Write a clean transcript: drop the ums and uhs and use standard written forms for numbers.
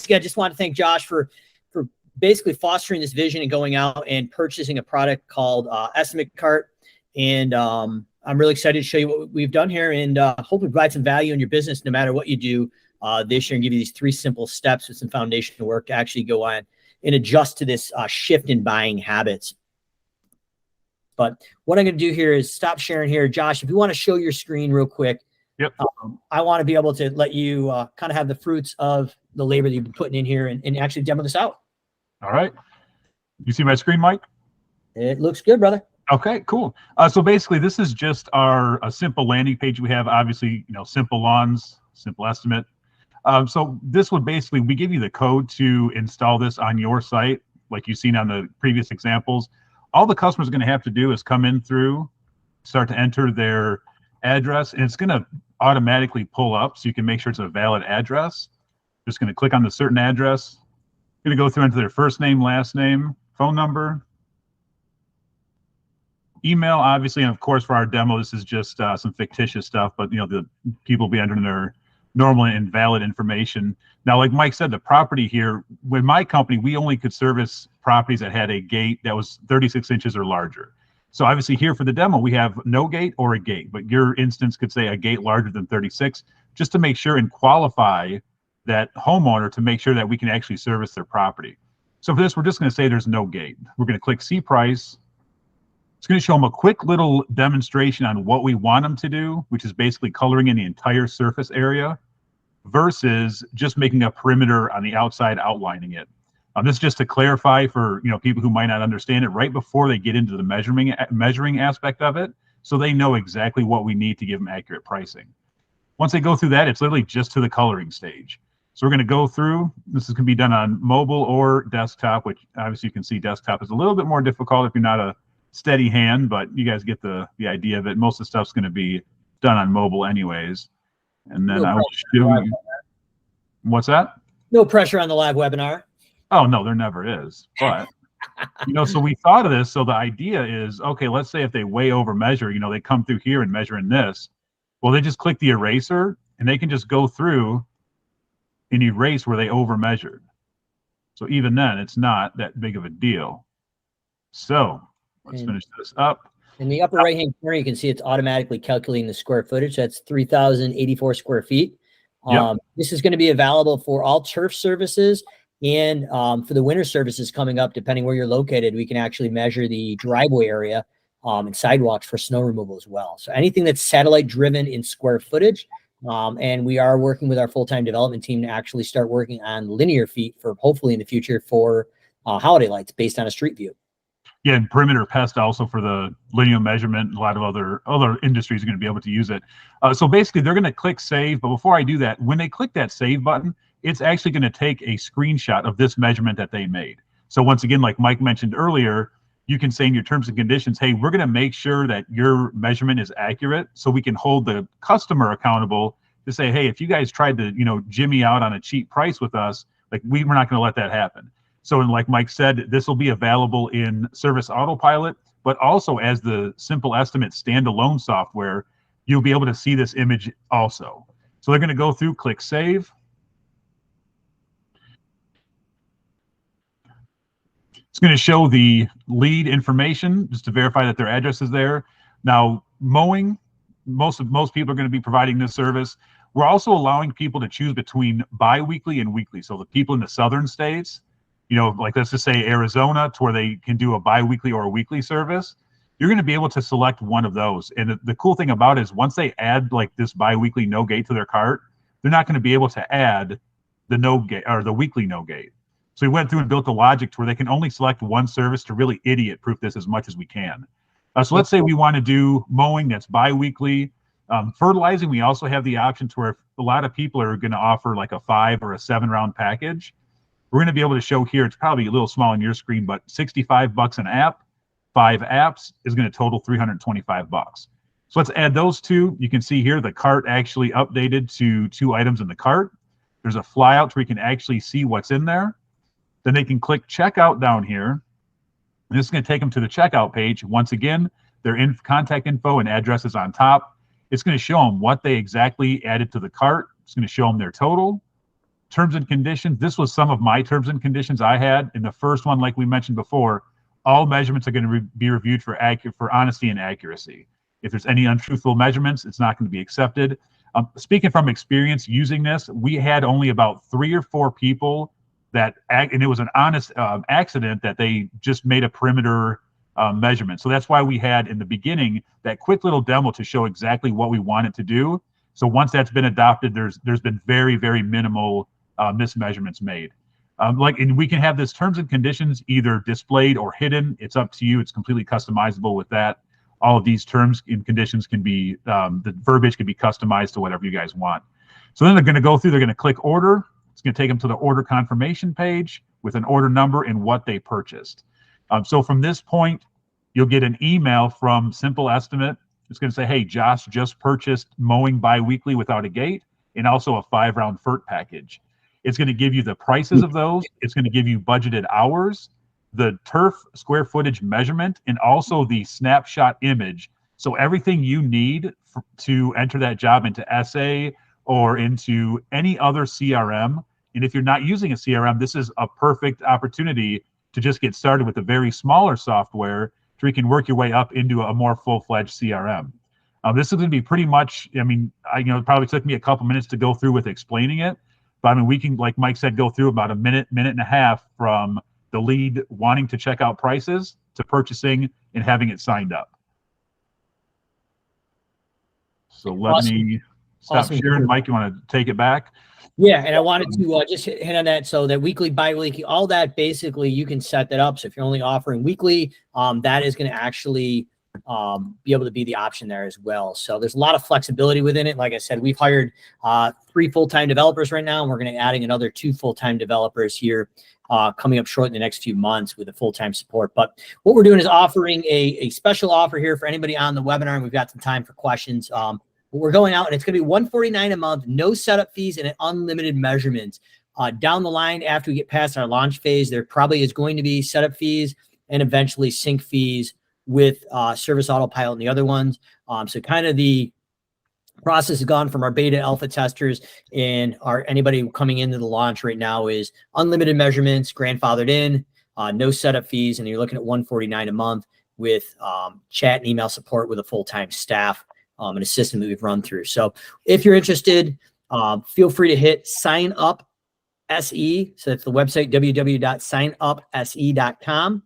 again, just want to thank Josh for basically fostering this vision and going out and purchasing a product called Estimate Cart. And I'm really excited to show you what we've done here, and hopefully provide some value in your business no matter what you do this year, and give you these 3 simple steps with some foundational work to actually go on and adjust to this shift in buying habits. But what I'm going to do here is stop sharing here. Josh, if you want to show your screen real quick. Yep. I want to be able to let you kind of have the fruits of the labor that you've been putting in here and actually demo this out. All right. You see my screen, Mike? It looks good, brother. Okay, cool. So basically, this is just a simple landing page we have. Obviously, Simple Lawns, SimpleEstimate. So this would basically, we give you the code to install this on your site, like you've seen on the previous examples. All the customer's going to have to do is come in through, start to enter their address, and it's going to automatically pull up so you can make sure it's a valid address. Just going to click on the certain address. Going to go through into their first name, last name, phone number, email, obviously, and of course for our demo, this is just some fictitious stuff, but the people will be entering their normal and valid information. Now, like Mike said, the property here, with my company, we only could service properties that had a gate that was 36 inches or larger. So obviously here for the demo, we have no gate or a gate, but your instance could say a gate larger than 36, just to make sure and qualify that homeowner to make sure that we can actually service their property. So for this, we're just going to say there's no gate. We're going to click see price. It's going to show them a quick little demonstration on what we want them to do, which is basically coloring in the entire surface area versus just making a perimeter on the outside, outlining it. This is just to clarify for people who might not understand it right before they get into the measuring aspect of it, so they know exactly what we need to give them accurate pricing. Once they go through that, it's literally just to the coloring stage. So we're going to go through. This is going to be done on mobile or desktop, which obviously you can see desktop is a little bit more difficult if you're not a steady hand, but you guys get the idea of it. Most of the stuff's going to be done on mobile anyways. And then I will show you. What's that? No pressure on the live webinar. Oh, no, there never is. But, so we thought of this. So the idea is, okay, let's say if they way over measure, they come through here and measure in this. Well, they just click the eraser and they can just go through and erase where they over measured. So even then, it's not that big of a deal. So let's finish this up. In the upper right-hand corner, you can see it's automatically calculating the square footage. That's 3,084 square feet. Yep. This is going to be available for all turf services and for the winter services coming up, depending where you're located. We can actually measure the driveway area and sidewalks for snow removal as well. So anything that's satellite driven in square footage. And we are working with our full-time development team to actually start working on linear feet for hopefully in the future for holiday lights based on a street view. Yeah, and perimeter pest also for the linear measurement. A lot of other industries are going to be able to use it. So basically, they're going to click save. But before I do that, when they click that save button, it's actually going to take a screenshot of this measurement that they made. So once again, like Mike mentioned earlier, you can say in your terms and conditions, hey, we're going to make sure that your measurement is accurate so we can hold the customer accountable to say, hey, if you guys tried to, jimmy out on a cheap price with us, like we're not going to let that happen. So, and like Mike said, this will be available in Service Autopilot, but also as the SimpleEstimate standalone software, you'll be able to see this image also. So they're going to go through, click save. It's going to show the lead information just to verify that their address is there. Now, mowing, most people are going to be providing this service. We're also allowing people to choose between bi-weekly and weekly. So the people in the southern states, like let's just say Arizona, to where they can do a bi-weekly or a weekly service, you're going to be able to select one of those. And the cool thing about it is once they add like this bi-weekly no gate to their cart, they're not going to be able to add the no gate or the weekly no gate. So we went through and built the logic to where they can only select one service to really idiot-proof this as much as we can. So let's say we want to do mowing that's bi-weekly. Fertilizing, we also have the option to where a lot of people are going to offer like a 5 or a 7 round package. We're going to be able to show here, it's probably a little small on your screen, but $65 an app, 5 apps is going to total $325. So let's add those two. You can see here the cart actually updated to 2 items in the cart. There's a flyout where you can actually see what's in there. Then they can click checkout down here. And this is going to take them to the checkout page. Once again, their contact info and address is on top. It's going to show them what they exactly added to the cart. It's going to show them their total, terms and conditions, this was some of my terms and conditions I had. In the first one, like we mentioned before, all measurements are going to be reviewed for honesty and accuracy. If there's any untruthful measurements, it's not going to be accepted. Speaking from experience using this, we had only about 3 or 4 people and it was an honest accident that they just made a perimeter measurement. So that's why we had in the beginning that quick little demo to show exactly what we wanted to do. So once that's been adopted, there's been very, very minimal mismeasurements made. And we can have this terms and conditions either displayed or hidden. It's up to you. It's completely customizable with that. All of these terms and conditions can be, the verbiage can be customized to whatever you guys want. So then they're going to go through, they're going to click order. It's going to take them to the order confirmation page with an order number and what they purchased. So from this point, you'll get an email from SimpleEstimate. It's going to say, hey, Josh just purchased mowing biweekly without a gate and also a 5-round FERT package. It's going to give you the prices of those. It's going to give you budgeted hours, the turf square footage measurement, and also the snapshot image. So everything you need to enter that job into SA or into any other CRM. And if you're not using a CRM, this is a perfect opportunity to just get started with a very smaller software so you can work your way up into a more full-fledged CRM. This is going to be pretty much, it probably took me a couple minutes to go through with explaining it, but we can, like Mike said, go through about a minute and a half from the lead wanting to check out prices to purchasing and having it signed up. So let me stop sharing. Mike, you want to take it back? Yeah, and I wanted to just hit on that. So that weekly, bi-weekly, all that, basically you can set that up. So if you're only offering weekly, that is going to actually be able to be the option there as well. So there's a lot of flexibility within it. Like I said, we've hired 3 full-time developers right now, and we're going to be adding another 2 full-time developers here coming up short in the next few months with the full-time support. But what we're doing is offering a special offer here for anybody on the webinar, and we've got some time for questions. We're going out, and it's going to be $149 a month, no setup fees, and an unlimited measurements. Down the line, after we get past our launch phase, there probably is going to be setup fees and eventually sync fees with Service Autopilot and the other ones. So kind of the process has gone from our beta alpha testers and anybody coming into the launch right now is unlimited measurements, grandfathered in, no setup fees, and you're looking at $149 a month with chat and email support with a full-time staff. And a system that we've run through. So if you're interested, feel free to hit sign up SE. So that's the website, www.signupse.com.